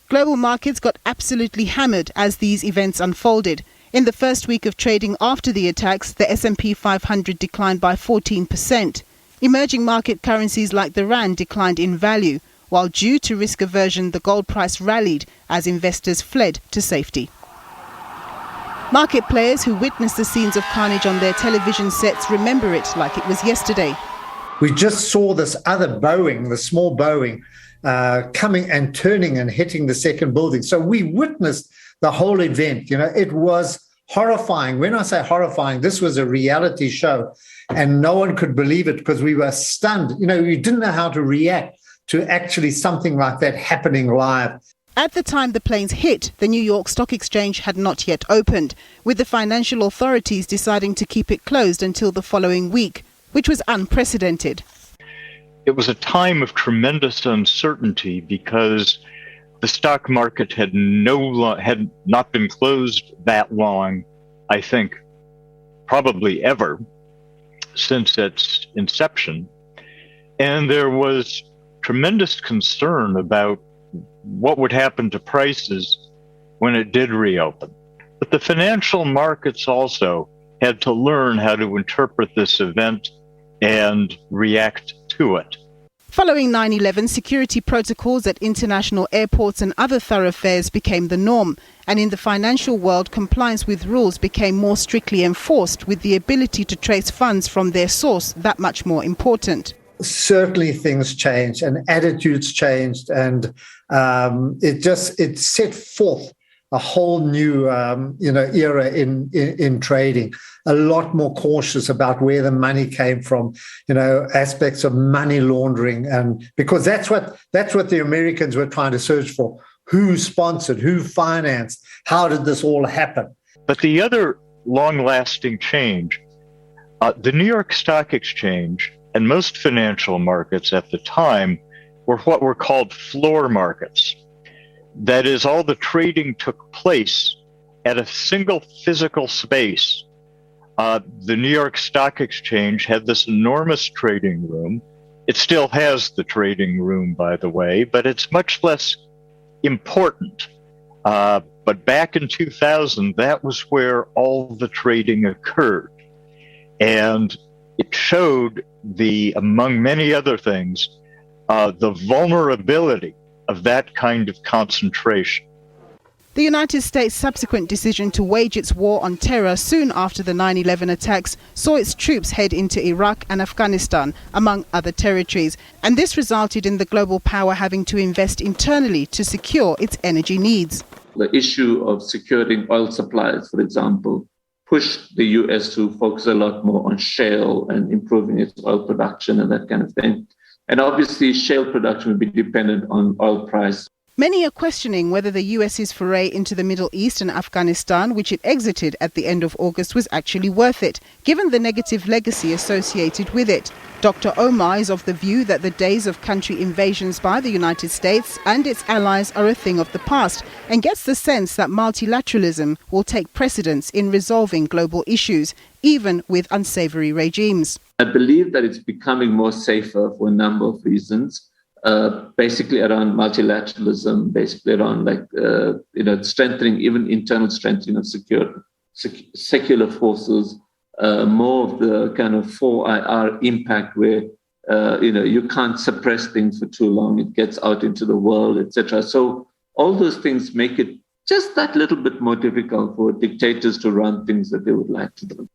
Global markets got absolutely hammered as these events unfolded. In the first week of trading after the attacks, the S&P 500 declined by 14%. Emerging market currencies like the rand declined in value, while due to risk aversion, the gold price rallied as investors fled to safety. Market players who witnessed the scenes of carnage on their television sets remember it like it was yesterday. We just saw this other Boeing, the small Boeing, coming and turning and hitting the second building. So we witnessed the whole event. It was horrifying. When I say horrifying, this was a reality show and no one could believe it because we were stunned. We didn't know how to react to actually something like that happening live. At the time the planes hit, the New York Stock Exchange had not yet opened, with the financial authorities deciding to keep it closed until the following week, which was unprecedented. It was a time of tremendous uncertainty because the stock market had not been closed that long, I think, probably ever, since its inception. And there was tremendous concern about what would happen to prices when it did reopen. But the financial markets also had to learn how to interpret this event and react to it. Following 9/11, security protocols at international airports and other thoroughfares became the norm, and in the financial world, compliance with rules became more strictly enforced, with the ability to trace funds from their source that much more important. Certainly things changed and attitudes changed, and it set forth a whole new era in trading. A lot more cautious about where the money came from, aspects of money laundering, and because that's what the Americans were trying to search for: who sponsored, who financed, how did this all happen? But the other long-lasting change, the New York Stock Exchange and most financial markets at the time were what were called floor markets. That is, all the trading took place at a single physical space. The New York Stock Exchange had this enormous trading room. It still has the trading room, by the way, but it's much less important. But back in 2000, that was where all the trading occurred. And it showed among many other things, the vulnerability of that kind of concentration. The United States' subsequent decision to wage its war on terror soon after the 9/11 attacks saw its troops head into Iraq and Afghanistan, among other territories, and this resulted in the global power having to invest internally to secure its energy needs. The issue of securing oil supplies, for example, pushed the US to focus a lot more on shale and improving its oil production and that kind of thing. And obviously, shale production would be dependent on oil price. Many are questioning whether the US's foray into the Middle East and Afghanistan, which it exited at the end of August, was actually worth it, given the negative legacy associated with it. Dr. Omar is of the view that the days of country invasions by the United States and its allies are a thing of the past, and gets the sense that multilateralism will take precedence in resolving global issues, even with unsavory regimes. I believe that it's becoming more safer for a number of reasons. Basically around multilateralism, basically around strengthening, even internal strengthening of secular forces, more of the kind of 4IR impact where you can't suppress things for too long, it gets out into the world, etc. So all those things make it just that little bit more difficult for dictators to run things that they would like to do.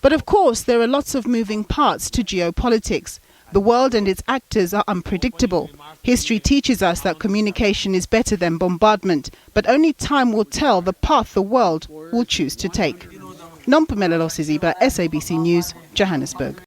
But of course, there are lots of moving parts to geopolitics. The world and its actors are unpredictable. History teaches us that communication is better than bombardment, but only time will tell the path the world will choose to take. Nompumelo Siziba, SABC News, Johannesburg.